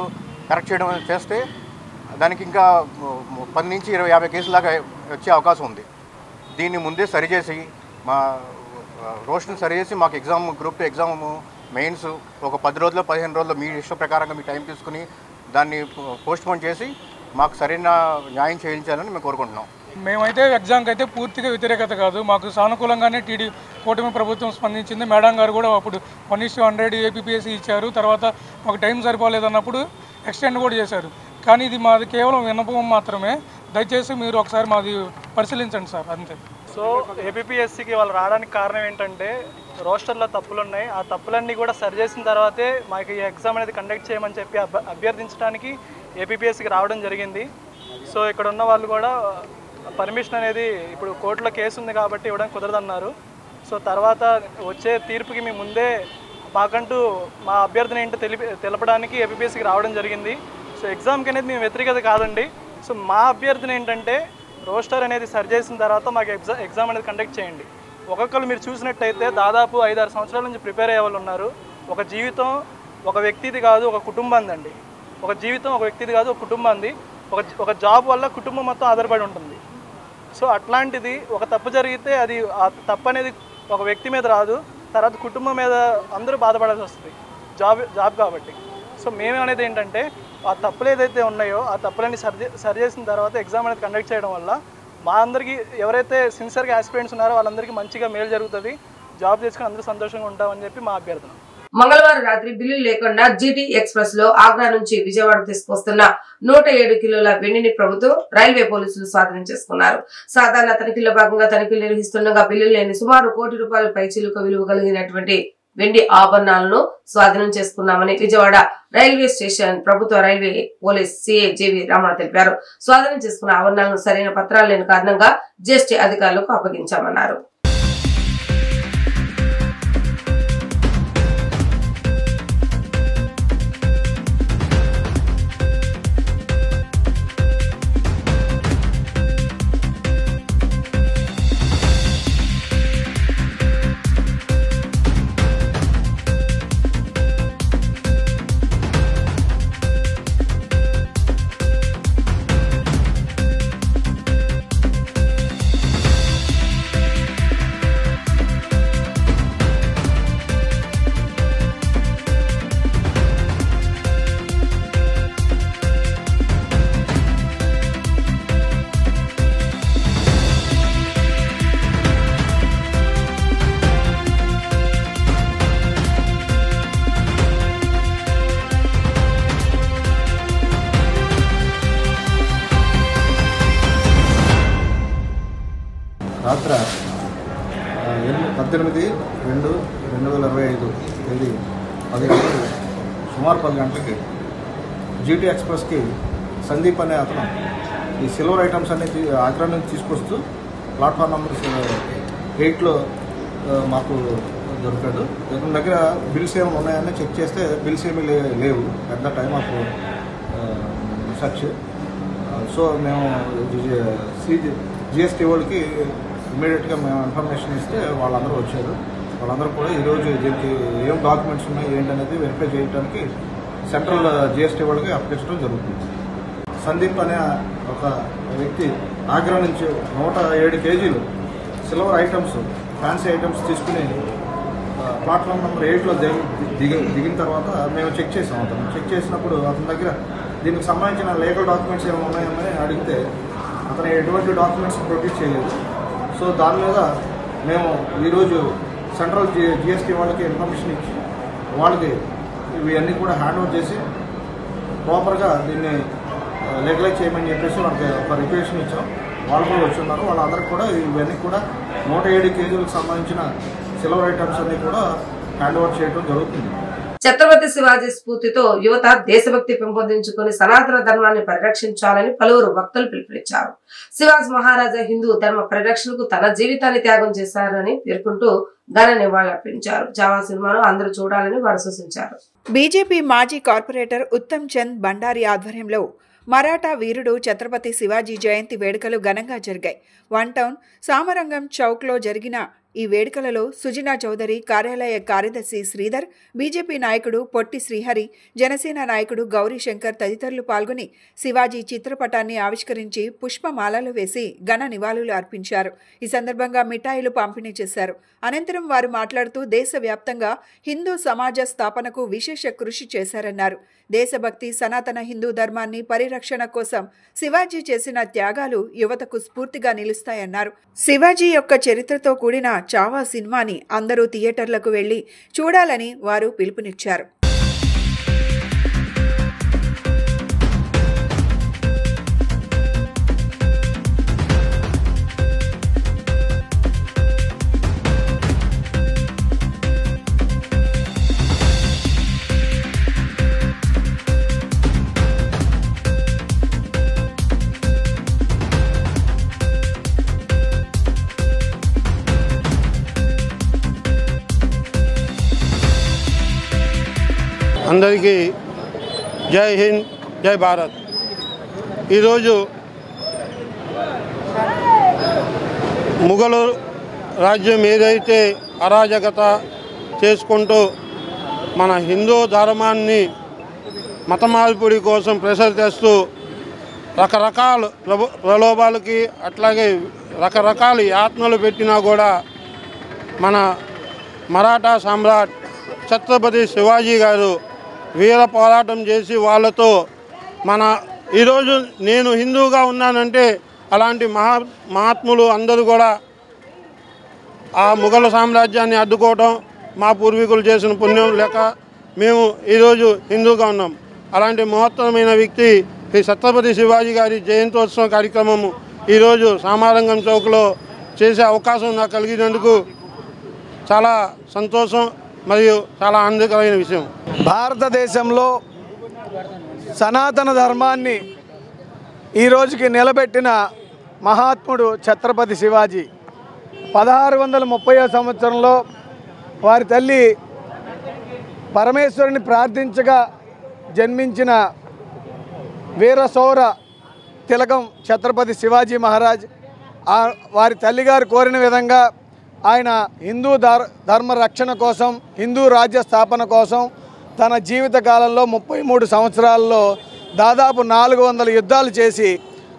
కరెక్ట్ చేయడం చేస్తే దానికి ఇంకా 10 నుంచి 20-50 కేసుల దాకా వచ్చే అవకాశం ఉంది. దీన్ని ముందే సరిచేసి మా రోస్టర్ని సరిచేసి మాకు ఎగ్జామ్ గ్రూప్ 2 ఎగ్జామ్ మెయిన్స్ ఒక 10 రోజుల్లో 15 రోజుల్లో మీ ఇష్ట ప్రకారంగా మీ టైం తీసుకుని దాన్ని పోస్ట్పోన్ చేసి మాకు సరైన న్యాయం చేయించాలని మేము కోరుకుంటున్నాం. మేమైతే ఎగ్జామ్కి అయితే పూర్తిగా వ్యతిరేకత కాదు, మాకు సానుకూలంగానే కూటమి ప్రభుత్వం స్పందించింది. మేడం గారు కూడా అప్పుడు 1:100 ఏపీపీఎస్సీ ఇచ్చారు. తర్వాత మాకు టైం సరిపోలేదన్నప్పుడు ఎక్స్టెండ్ కూడా చేశారు. కానీ ఇది మాది కేవలం విన్నపం మాత్రమే. దయచేసి మీరు ఒకసారి మాది పరిశీలించండి సార్, అంతే. సో ఏపీపీఎస్సీకి వాళ్ళు రావడానికి కారణం ఏంటంటే రోస్టర్లో తప్పులు ఉన్నాయి. ఆ తప్పులన్నీ కూడా సరిచేసిన తర్వాతే మాకు ఈ ఎగ్జామ్ అనేది కండక్ట్ చేయమని చెప్పి అభ్యర్థించడానికి ఏపీపీఎస్సీకి రావడం జరిగింది. సో ఇక్కడ ఉన్న వాళ్ళు కూడా పర్మిషన్ అనేది ఇప్పుడు కోర్టులో కేసు ఉంది కాబట్టి ఇవ్వడానికి కుదరదన్నారు. సో తర్వాత వచ్చే తీర్పుకి మేము ముందే మాకంటూ మా అభ్యర్థన ఏంటో తెలపడానికి ఏపీపీఎస్సీకి రావడం జరిగింది. సో ఎగ్జామ్కి అనేది మేము వ్యతిరేకత కాదండి. సో మా అభ్యర్థన ఏంటంటే రోస్టర్ అనేది సరి చేసిన తర్వాత మాకు ఎగ్జామ్ అనేది కండక్ట్ చేయండి. ఒక్కొక్కరు మీరు చూసినట్టయితే దాదాపు 5-6 సంవత్సరాల నుంచి ప్రిపేర్ అయ్యే వాళ్ళు ఉన్నారు. ఒక జీవితం ఒక వ్యక్తిది కాదు, ఒక కుటుంబాంది అండి. ఒక జీవితం ఒక వ్యక్తిది కాదు, ఒక కుటుంబాంది. ఒక జాబ్ వల్ల కుటుంబం మొత్తం ఆధారపడి ఉంటుంది. సో అట్లాంటిది ఒక తప్పు జరిగితే అది ఆ తప్పు అనేది ఒక వ్యక్తి మీద రాదు, తర్వాత కుటుంబం మీద అందరూ బాధపడాల్సి వస్తుంది జాబ్ కాబట్టి. సో మేమనేది ఏంటంటే ఆ తప్పులు ఏదైతే ఉన్నాయో ఆ తప్పులన్నీ సరి చేసిన తర్వాత ఎగ్జామ్ అనేది కండక్ట్ చేయడం వల్ల మా అందరికీ ఎవరైతే సిన్సియర్గా ఆస్పిరెంట్స్ ఉన్నారో వాళ్ళందరికీ మంచిగా మేలు జరుగుతుంది, జాబ్ చేసుకుని అందరూ సంతోషంగా ఉంటామని చెప్పి మా అభ్యర్థన. మంగళవారం రాత్రి బిల్లులు లేకుండా జీటీ ఎక్స్ప్రెస్ లో ఆగ్రా నుంచి విజయవాడ తీసుకొస్తున్న 107 కిలోల వెండిని ప్రభుత్వం రైల్వే పోలీసులు స్వాధీనం చేసుకున్నారు. సాధారణ తనిఖీల్లో భాగంగా తనిఖీలు నిర్వహిస్తుండగా బిల్లులు లేని సుమారు ₹1 కోటి పైచిలుక విలువ కలిగినటువంటి వెండి ఆభరణాలను స్వాధీనం చేసుకున్నామని విజయవాడ రైల్వే స్టేషన్ ప్రభుత్వ railway police CI JV Ramana తెలిపారు. స్వాధీనం చేసుకున్న ఆభరణాలను సరైన పత్రాలు లేని కారణంగా జీఎస్టీ అధికారులకు అప్పగించామన్నారు. రాత్రి 18/2/2025 తేదీ 10 గంటలకు సుమారు 10 గంటలకి జీటీ ఎక్స్ప్రెస్కి సందీప్ అనే అతను ఈ సిల్వర్ ఐటమ్స్ అనేది ఆగ్రా నుంచి తీసుకొస్తూ ప్లాట్ఫామ్ నెంబర్ 8లో మాకు దొరికాడు. ఇతని దగ్గర బిల్స్ ఏమైనా ఉన్నాయని చెక్ చేస్తే బిల్స్ ఏమీ లేవు at the time of search. So మేము జిఎస్టీ వాళ్ళకి ఇమీడియట్గా మేము ఇన్ఫర్మేషన్ ఇస్తే వాళ్ళందరూ వచ్చారు. వాళ్ళందరూ కూడా ఈరోజు దీనికి ఏం డాక్యుమెంట్స్ ఉన్నాయి ఏంటనేది వెరిఫై చేయడానికి సెంట్రల్ జిఎస్టీ వాళ్ళకి అప్లికేషన్ జరుగుతుంది. సందీప్ అనే ఒక వ్యక్తి ఆగ్రా నుంచి 107 కేజీలు సిల్వర్ ఐటమ్స్ ఫ్యాన్సీ ఐటమ్స్ తీసుకుని ప్లాట్ఫామ్ నెంబర్ 8లో దిగిన తర్వాత మేము చెక్ చేసాం. అతను చెక్ చేసినప్పుడు అతని దగ్గర దీనికి సంబంధించిన లీగల్ డాక్యుమెంట్స్ ఏమైనా ఉన్నాయని అడిగితే అతను ఎటువంటి డాక్యుమెంట్స్ ప్రొడ్యూస్ చేయలేదు. సో దాని మీద మేము ఈరోజు సెంట్రల్ జిఎస్టీ వాళ్ళకి ఇన్ఫర్మేషన్ ఇచ్చి వాళ్ళకి ఇవన్నీ కూడా హ్యాండ్ ఓవర్ చేసి ప్రాపర్గా దీన్ని లీగలైజ్ చేయమని చెప్పేసి వాళ్ళకి ఒక రిక్వెషన్ ఇచ్చాం. వాళ్ళు కూడా వచ్చి ఉన్నారు. వాళ్ళందరికీ కూడా ఇవన్నీ కూడా 107 కేజీలకు సంబంధించిన సిల్వర్ ఐటమ్స్ అన్ని కూడా హ్యాండ్ ఓవర్ చేయడం జరుగుతుంది. ఛత్రపతి శివాజీ స్ఫూర్తితో యువత దేశభక్తి పెంపొందించుకుని సనాతన ధర్మాన్ని పరిరక్షించాలని పలువురు భక్తులు పిలుపునిచ్చారు. శివాజీ మహారాజా హిందూ ధర్మ పరిరక్షణకు తన జీవితాన్ని త్యాగం చేశారని పేర్కొంటూ ఘన నివాళులర్పించారు. జావా సినిమాను అందరూ చూడాలని వారు సూచించారు. బీజేపీ మాజీ కార్పొరేటర్ ఉత్తమ్ చంద్ భండారి ఆధ్వర్యంలో మరాఠా వీరుడు ఛత్రపతి శివాజీ జయంతి వేడుకలు ఘనంగా జరిగాయి. 1 టౌన్ సామరంగం చౌక్లో జరిగిన ఈ వేడుకలలో సుజనా చౌదరి, కార్యాలయ కార్యదర్శి శ్రీధర్, బీజేపీ నాయకుడు పొట్టి శ్రీహరి, జనసేన నాయకుడు గౌరీశంకర్ తదితరులు పాల్గొని శివాజీ చిత్రపటాన్ని ఆవిష్కరించి పుష్పమాలలు వేసి ఘన నివాళులు అర్పించారు. ఈ సందర్భంగా మిఠాయిలు పంపిణీ చేశారు. అనంతరం వారు మాట్లాడుతూ దేశవ్యాప్తంగా హిందూ సమాజ స్థాపనకు విశేష కృషి చేశారన్నారు. దేశభక్తి, సనాతన హిందూ ధర్మాన్ని పరిరక్షణ కోసం శివాజీ చేసిన త్యాగాలు యువతకు స్ఫూర్తిగా నిలుస్తాయన్నారు. శివాజీ యొక్క చరిత్రతో కూడిన చావా సినిమాని అందరూ థియేటర్లకు వెళ్లి చూడాలని వారు పిలుపునిచ్చారు. అందరికీ జై హింద్, జై భారత్. ఈరోజు ముఘలు రాజ్యం ఏదైతే అరాజకత చేసుకుంటూ మన హిందూ ధర్మాన్ని మత మార్పిడి కోసం ప్రెషర్ తెస్తూ రకరకాల ప్రలోభాలకి అట్లాగే రకరకాల యాత్నలు పెట్టినా కూడా మన మరాఠా సామ్రాట్ ఛత్రపతి శివాజీ గారు వీర పోరాటం చేసి వాళ్ళతో ఈరోజు నేను హిందూగా ఉన్నానంటే అలాంటి మహాత్ములు అందరూ కూడా ఆ ముఘల్ సామ్రాజ్యాన్ని అడ్డుకోవటం మా పూర్వీకులు చేసిన పుణ్యం లేక మేము ఈరోజు హిందూగా ఉన్నాం. అలాంటి మహత్తరమైన వ్యక్తి శ్రీ ఛత్రపతి శివాజీ గారి జయంతోత్సవ కార్యక్రమము ఈరోజు సామారంగం చౌక్లో చేసే అవకాశం నాకు కలిగినందుకు చాలా సంతోషం మరియు చాలా ఆనందకరమైన విషయం. భారతదేశంలో సనాతన ధర్మాన్ని ఈ రోజుకి నిలబెట్టిన మహాత్ముడు ఛత్రపతి శివాజీ. 1630వ సంవత్సరంలో వారి తల్లి పరమేశ్వరుని ప్రార్థించగా జన్మించిన వీరశౌర తిలకం ఛత్రపతి శివాజీ మహారాజ్. వారి తల్లిగారు కోరిన విధంగా ఆయన హిందూ ధర్మ రక్షణ కోసం, హిందూ రాజ్య స్థాపన కోసం తన జీవిత కాలంలో 33 సంవత్సరాల్లో దాదాపు 400 యుద్ధాలు చేసి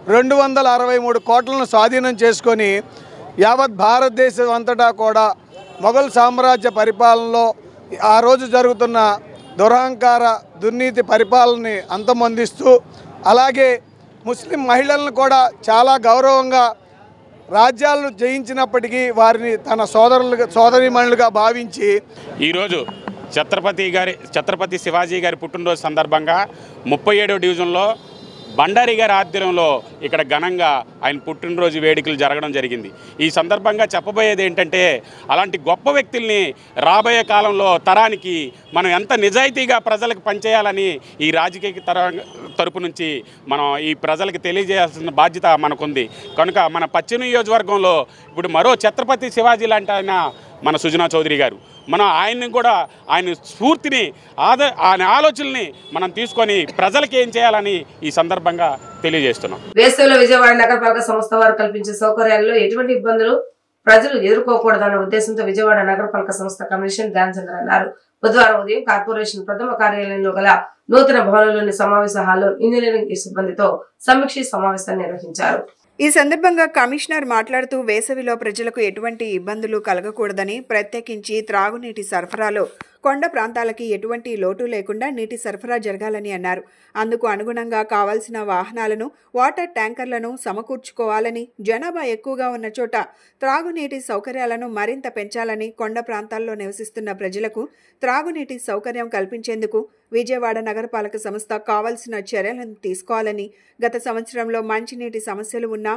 263 కోట్లను స్వాధీనం చేసుకొని యావత్ భారతదేశం అంతటా కూడా మొఘల్ సామ్రాజ్య పరిపాలనలో ఆ రోజు జరుగుతున్న దురహంకార దుర్నీతి పరిపాలనని అంతమొందిస్తూ, అలాగే ముస్లిం మహిళలను కూడా చాలా గౌరవంగా రాజ్యాలను జయించినప్పటికీ వారిని తన సోదరీమణులుగా భావించి ఈరోజు ఛత్రపతి శివాజీ గారి పుట్టినరోజు సందర్భంగా 37వ డివిజన్లో బండారి గారి ఆధ్వర్యంలో ఇక్కడ ఘనంగా ఆయన పుట్టినరోజు వేడుకలు జరగడం జరిగింది. ఈ సందర్భంగా చెప్పబోయేది ఏంటంటే అలాంటి గొప్ప వ్యక్తుల్ని రాబోయే కాలంలో తరానికి మనం ఎంత నిజాయితీగా ప్రజలకు పనిచేయాలని ఈ రాజకీయ తరపు నుంచి మనం ఈ ప్రజలకు తెలియజేయాల్సిన బాధ్యత మనకుంది. కనుక మన పశ్చిమ నియోజకవర్గంలో ఇప్పుడు మరో ఛత్రపతి శివాజీ లాంటి ఆయన మన సుజనా చౌదరి గారు, మనం ఆయన్ని కూడా ఆయన స్ఫూర్తిని ఆయన ఆలోచనల్ని మనం తీసుకొని ప్రజలకు ఏం చేయాలని ఈ సందర్భంగా తెలియజేస్తున్నాం. వేసవిలో విజయవాడ నగరపాలక సంస్థ వారు కల్పించే సౌకర్యాల్లో ఎటువంటి ఇబ్బందులు ప్రజలు ఎదుర్కోకూడదన్న ఉద్దేశంతో విజయవాడ నగరపాలక సంస్థ కమిషన్ ధ్యానచంద్ర అన్నారు. బుధవారం ఉదయం కార్పొరేషన్ ప్రథమ కార్యాలయంలో గల నూతన భవనంలోని సమావేశ హాల్లో ఇంజనీరింగ్ సిబ్బందితో సమీక్ష సమావేశాన్ని నిర్వహించారు. ఈ సందర్భంగా కమిషనర్ మాట్లాడుతూ వేసవిలో ప్రజలకు ఎటువంటి ఇబ్బందులు కలగకూడదని, ప్రత్యేకించి త్రాగునీటి సరఫరాలో కొండ ప్రాంతాలకి ఎటువంటి లోటు లేకుండా నీటి సరఫరా జరగాలని అన్నారు. అందుకు అనుగుణంగా కావాల్సిన వాహనాలను, వాటర్ ట్యాంకర్లను సమకూర్చుకోవాలని, జనాభా ఎక్కువగా ఉన్న చోట త్రాగునీటి సౌకర్యాలను మరింత పెంచాలని, కొండ ప్రాంతాల్లో నివసిస్తున్న ప్రజలకు త్రాగునీటి సౌకర్యం కల్పించేందుకు విజయవాడ నగరపాలక సంస్థ కావాల్సిన చర్యలను తీసుకోవాలని, గత సంవత్సరంలో మంచినీటి సమస్యలు ఉన్న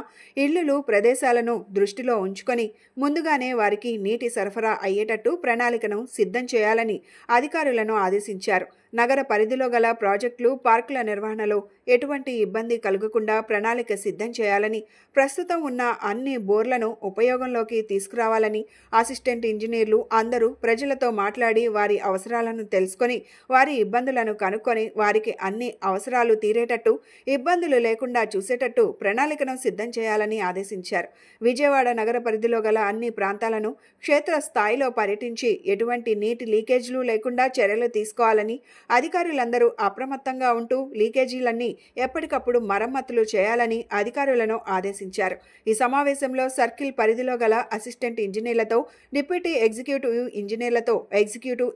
ఇళ్లు, ప్రదేశాలను దృష్టిలో ఉంచుకొని ముందుగానే వారికి నీటి సరఫరా అయ్యేటట్టు ప్రణాళికను సిద్ధం చేయాలని అధికారులను ఆదేశించారు. నగర పరిధిలో గల ప్రాజెక్టులు, పార్కుల నిర్వహణలో ఎటువంటి ఇబ్బంది కలగకుండా ప్రణాళిక సిద్ధం చేయాలని, ప్రస్తుతం ఉన్న అన్ని బోర్లను ఉపయోగంలోకి తీసుకురావాలని, అసిస్టెంట్ ఇంజనీర్లు అందరూ ప్రజలతో మాట్లాడి వారి అవసరాలను తెలుసుకొని వారి ఇబ్బందులను కనుక్కొని వారికి అన్ని అవసరాలు తీరేటట్టు, ఇబ్బందులు లేకుండా చూసేటట్టు ప్రణాళికను సిద్ధం చేయాలని ఆదేశించారు. విజయవాడ నగర పరిధిలో గల అన్ని ప్రాంతాలను క్షేత్ర స్థాయిలో పర్యటించి ఎటువంటి నీటి లీకేజీలు లేకుండా చర్యలు తీసుకోవాలని, అధికారులందరూ అప్రమత్తంగా ఉంటూ లీకేజీలన్నీ ఎప్పటికప్పుడు మరమ్మతులు చేయాలని అధికారులను ఆదేశించారు. ఈ సమావేశంలో సర్కిల్ పరిధిలో గల అసిస్టెంట్ ఇంజనీర్లతో, డిప్యూటీ ఎగ్జిక్యూటివ్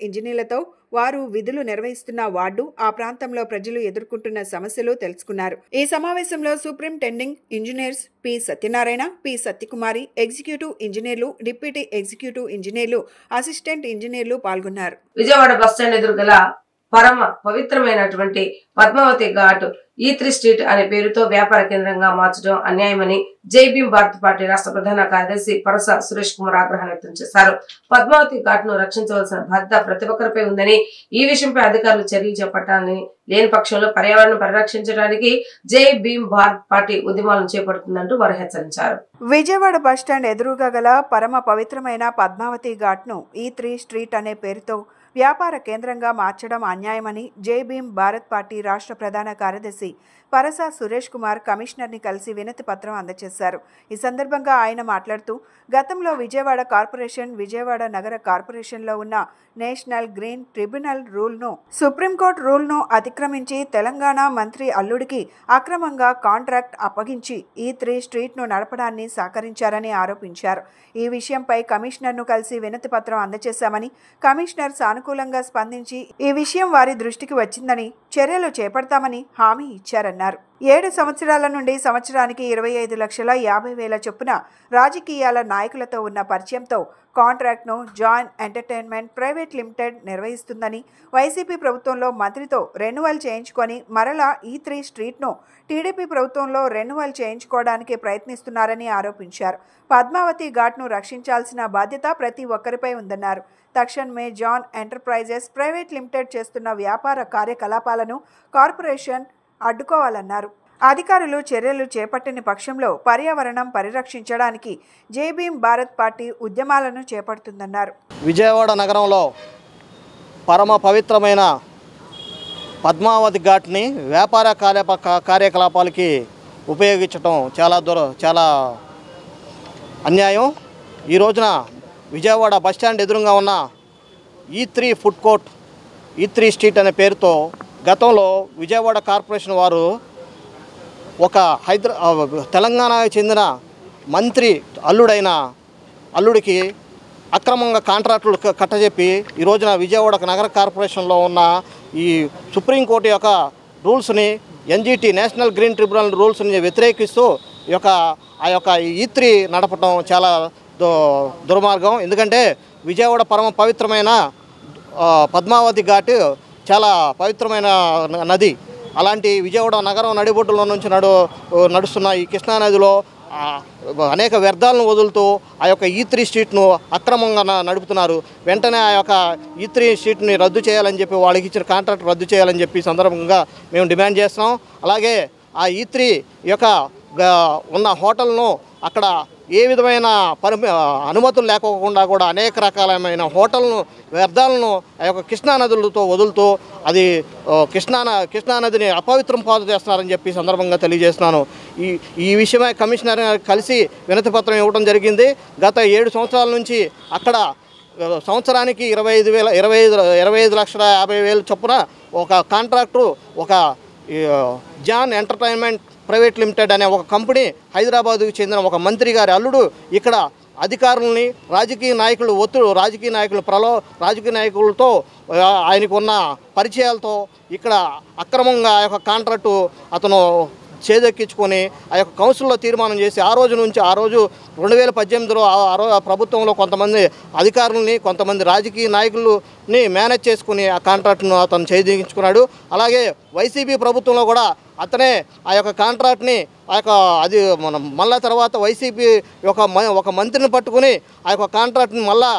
ఇంజనీర్లతో వారు విధులు నిర్వహిస్తున్న వార్డు, ఆ ప్రాంతంలో ప్రజలు ఎదుర్కొంటున్న సమస్యలు తెలుసుకున్నారు. ఈ సమావేశంలో superintending engineers P Satyanarayana, P Satyakumari, executive ఇంజనీర్లు, డిప్యూటీ ఎగ్జిక్యూటివ్ ఇంజనీర్లు, అసిస్టెంట్ ఇంజనీర్లు పాల్గొన్నారు. విజయవాడ బస్టాండ్ ఎదురుగల పరమ పవిత్రమైనటువంటి పద్మావతి ఘాట్ E3 స్ట్రీట్ అనే పేరుతో వ్యాపార కేంద్రంగా మార్చడం అన్యాయమని జై భీమ్ భారత్ పార్టీ రాష్ట్ర ప్రధాన కార్యదర్శి పరస సురేష్ కుమార్ ఆగ్రహం వ్యక్తం చేశారు. పద్మావతి ఘాట్ ను రక్షించవలసిన బాధ్యత ప్రతి ఒక్కరిపై ఉందని, ఈ విషయంపై అధికారులు చర్యలు చేపట్టాలని, లేని పక్షంలో పర్యావరణం పరిరక్షించడానికి జై భీమ్ భారత్ పార్టీ ఉద్యమాలను చేపడుతుందంటూ వారు హెచ్చరించారు. విజయవాడ బస్టాండ్ ఎదురుగా గల పరమ పవిత్రమైన పద్మావతి ఘాట్ ను E3 స్ట్రీట్ అనే పేరుతో వ్యాపార కేంద్రంగా మార్చడం అన్యాయమని జై భీమ్ భారత్ పార్టీ రాష్ట్ర ప్రధాన కార్యదర్శి పరస సురేష్ కుమార్ కమిషనర్ని కలిసి వినతి పత్రం అందజేశారు. ఈ సందర్భంగా ఆయన మాట్లాడుతూ, గతంలో విజయవాడ కార్పొరేషన్, విజయవాడ నగర కార్పొరేషన్లో ఉన్న నేషనల్ గ్రీన్ ట్రిబ్యునల్ రూల్ను, సుప్రీంకోర్టు రూల్ను అతిక్రమించి తెలంగాణ మంత్రి అల్లుడికి అక్రమంగా కాంట్రాక్ట్ అప్పగించి E3 స్ట్రీట్ను నడపడాన్ని సహకరించారని ఆరోపించారు. ఈ విషయంపై కమిషనర్ను కలిసి వినతి పత్రం అందజేశామని, కమిషనర్ సానుకూలంగా స్పందించి ఈ విషయం వారి దృష్టికి వచ్చిందని చర్యలు చేపడతామని హామీ ఇచ్చారన్నారు. 7 సంవత్సరాల నుండి సంవత్సరానికి 25,50,000 చొప్పున రాజకీయాల నాయకులతో ఉన్న పరిచయంతో కాంట్రాక్ట్ను జాన్ ఎంటర్టైన్మెంట్ ప్రైవేట్ లిమిటెడ్ నిర్వహిస్తుందని, వైసీపీ ప్రభుత్వంలో మంత్రితో రెన్యువల్ చేయించుకొని మరలా E3 స్ట్రీట్ను టీడీపీ ప్రభుత్వంలో రెన్యువల్ చేయించుకోవడానికి ప్రయత్నిస్తున్నారని ఆరోపించారు. పద్మావతి ఘాట్ను రక్షించాల్సిన బాధ్యత ప్రతి ఒక్కరిపై ఉందన్నారు. తక్షణమే జాన్ ఎంటర్ప్రైజెస్ ప్రైవేట్ లిమిటెడ్ చేస్తున్న వ్యాపార కార్యకలాపాలను కార్పొరేషన్ అడ్డుకోవాలన్నారు. అధికారులు చర్యలు చేపట్టని పక్షంలో పర్యావరణం పరిరక్షించడానికి జై భీమ్ భారత్ పార్టీ ఉద్యమాలను చేపడుతుందన్నారు. విజయవాడ నగరంలో పరమ పవిత్రమైన పద్మావతి ఘాట్ని వ్యాపార కార్యకలాపాలకి ఉపయోగించడం చాలా అన్యాయం. ఈ రోజున విజయవాడ బస్టాండ్ ఎదురుగా ఉన్న E3 food court, E3 street అనే పేరుతో గతంలో విజయవాడ కార్పొరేషన్ వారు ఒక తెలంగాణకు చెందిన మంత్రి అల్లుడికి అక్రమంగా కాంట్రాక్టులు కట్టజెప్పి ఈ రోజున విజయవాడ నగర కార్పొరేషన్లో ఉన్న ఈ సుప్రీంకోర్టు యొక్క రూల్స్ని, NGT నేషనల్ గ్రీన్ ట్రిబ్యునల్ రూల్స్ని వ్యతిరేకిస్తూ ఆ యొక్క E3 నడపడం చాలా దుర్మార్గం. ఎందుకంటే విజయవాడ పరమ పవిత్రమైన పద్మావతి ఘాట్ చాలా పవిత్రమైన నది. అలాంటి విజయవాడ నగరం నడిబొడ్డులో నుంచి నడుస్తున్న ఈ కృష్ణానదిలో అనేక వ్యర్థాలను వదులుతూ ఆ యొక్క E3 స్ట్రీట్ను అక్రమంగా నడుపుతున్నారు. వెంటనే ఆ యొక్క E3 స్ట్రీట్ని రద్దు చేయాలని చెప్పి, వాళ్ళకి ఇచ్చిన కాంట్రాక్ట్ రద్దు చేయాలని చెప్పి సందర్భంగా మేము డిమాండ్ చేస్తున్నాం. అలాగే ఆ E3 యొక్క ఉన్న హోటల్ను అక్కడ ఏ విధమైన అనుమతులు లేకోకుండా కూడా అనేక రకాలమైన హోటల్ను, వ్యర్థాలను ఆ యొక్క కృష్ణానదులతో వదులుతూ అది కృష్ణానదిని అపవిత్రం పాలు చేస్తున్నారని చెప్పి సందర్భంగా తెలియజేస్తున్నాను. ఈ విషయమై కమిషనర్ కలిసి వినతి పత్రం ఇవ్వడం జరిగింది. గత 7 సంవత్సరాల నుంచి అక్కడ సంవత్సరానికి 25,50,000 చొప్పున ఒక కాంట్రాక్టు, ఒక జాన్ ఎంటర్టైన్మెంట్ ప్రైవేట్ లిమిటెడ్ అనే ఒక కంపెనీ, హైదరాబాద్కు చెందిన ఒక మంత్రి గారి అల్లుడు ఇక్కడ అధికారులని రాజకీయ నాయకులు రాజకీయ నాయకులతో ఆయనకున్న పరిచయాలతో ఇక్కడ అక్రమంగా ఆ యొక్క కాంట్రాక్టు అతను చేదెక్కించుకొని ఆ యొక్క కౌన్సిల్లో తీర్మానం చేసి ఆ రోజు 2018లో ఆ ప్రభుత్వంలో కొంతమంది అధికారులని కొంతమంది రాజకీయ నాయకులని మేనేజ్ చేసుకుని ఆ కాంట్రాక్ట్ను అతను చేదెక్కించుకున్నాడు. అలాగే వైసీపీ ప్రభుత్వంలో కూడా అతనే ఆ యొక్క కాంట్రాక్ట్ని మళ్ళా తర్వాత వైసీపీ ఒక మంత్రిని పట్టుకుని ఆ యొక్క కాంట్రాక్ట్ని మళ్ళా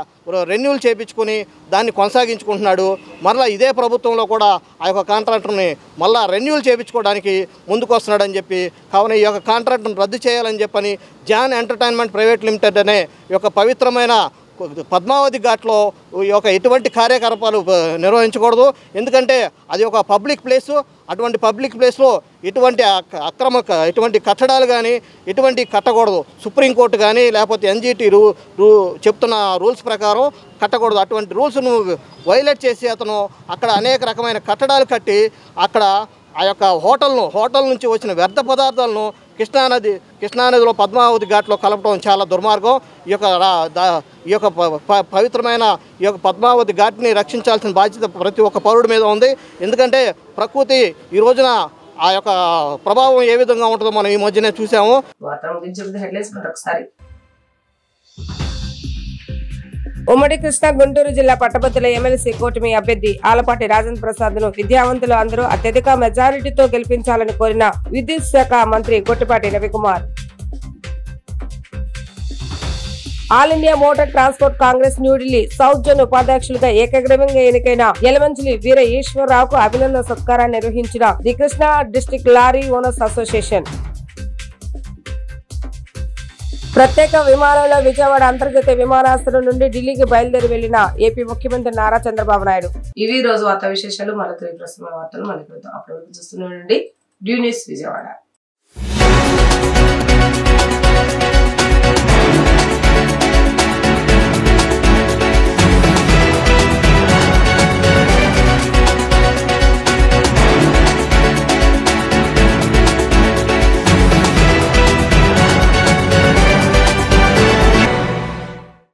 రెన్యూల్ చేయించుకుని దాన్ని కొనసాగించుకుంటున్నాడు. మరలా ఇదే ప్రభుత్వంలో కూడా ఆ యొక్క కాంట్రాక్ట్ని మళ్ళా రెన్యూల్ చేయించుకోవడానికి ముందుకు వస్తున్నాడని చెప్పి కావున ఈ యొక్క కాంట్రాక్ట్ను రద్దు చేయాలని చెప్పని జాన్ ఎంటర్టైన్మెంట్ ప్రైవేట్ లిమిటెడ్ అనే ఈ యొక్క పవిత్రమైన పద్మావతి ఘాట్లో ఈ యొక్క ఎటువంటి కార్యకలాపాలు నిర్వహించకూడదు. ఎందుకంటే అది ఒక పబ్లిక్ ప్లేసు. అటువంటి పబ్లిక్ ప్లేస్లో ఎటువంటి కట్టడాలు కానీ ఎటువంటి కట్టకూడదు. సుప్రీంకోర్టు కానీ లేకపోతే ఎన్జిటి చెప్తున్న రూల్స్ ప్రకారం కట్టకూడదు. అటువంటి రూల్స్ను వైలేట్ చేసి అతను అక్కడ అనేక రకమైన కట్టడాలు కట్టి అక్కడ ఆ యొక్క హోటల్ నుంచి వచ్చిన వ్యర్థ పదార్థాలను కృష్ణానదిలో పద్మావతి ఘాట్లో కలపడం చాలా దుర్మార్గం. ఈ యొక్క పవిత్రమైన ఈ యొక్క పద్మావతి ఘాట్ని రక్షించాల్సిన బాధ్యత ప్రతి ఒక్క పౌరుడి మీద ఉంది. ఎందుకంటే ప్రకృతి ఈ రోజున ఆ యొక్క ప్రభావం ఏ విధంగా ఉంటుందో మనం ఈ మధ్యనే చూసాము. ఉమ్మడి కృష్ణా గుంటూరు జిల్లా పట్టభద్రుల ఎమ్మెల్సీ కూటమి అభ్యర్థి ఆలపాటి రాజేంద్ర ప్రసాద్ ను విద్యావంతులు అందరూ అత్యధిక మెజారిటీతో గెలిపించాలని కోరిన విద్యుత్ శాఖ మంత్రి Gottipati Ravikumar. All India Motor Transport Congress New Delhi South Zone ఉపాధ్యక్షులుగా ఏకగ్రీవంగా ఎన్నికైన యలమంచిలి వీర ఈశ్వరరావుకు అభినందన సత్కారాన్ని నిర్వహించిన the Krishna District Lorry Owners Association. ప్రత్యేక విమానంలో విజయవాడ అంతర్జాతీయ విమానాశ్రయం నుండి ఢిల్లీకి బయలుదేరి వెళ్లిన ఏపీ ముఖ్యమంత్రి నారా చంద్రబాబు నాయుడు. ఇవి రోజు వార్తా విశేషాలు. మరొక ప్రస్తుత వార్తలు మళ్ళీ చూస్తూనే ఉండండి. Due news Vijayawada.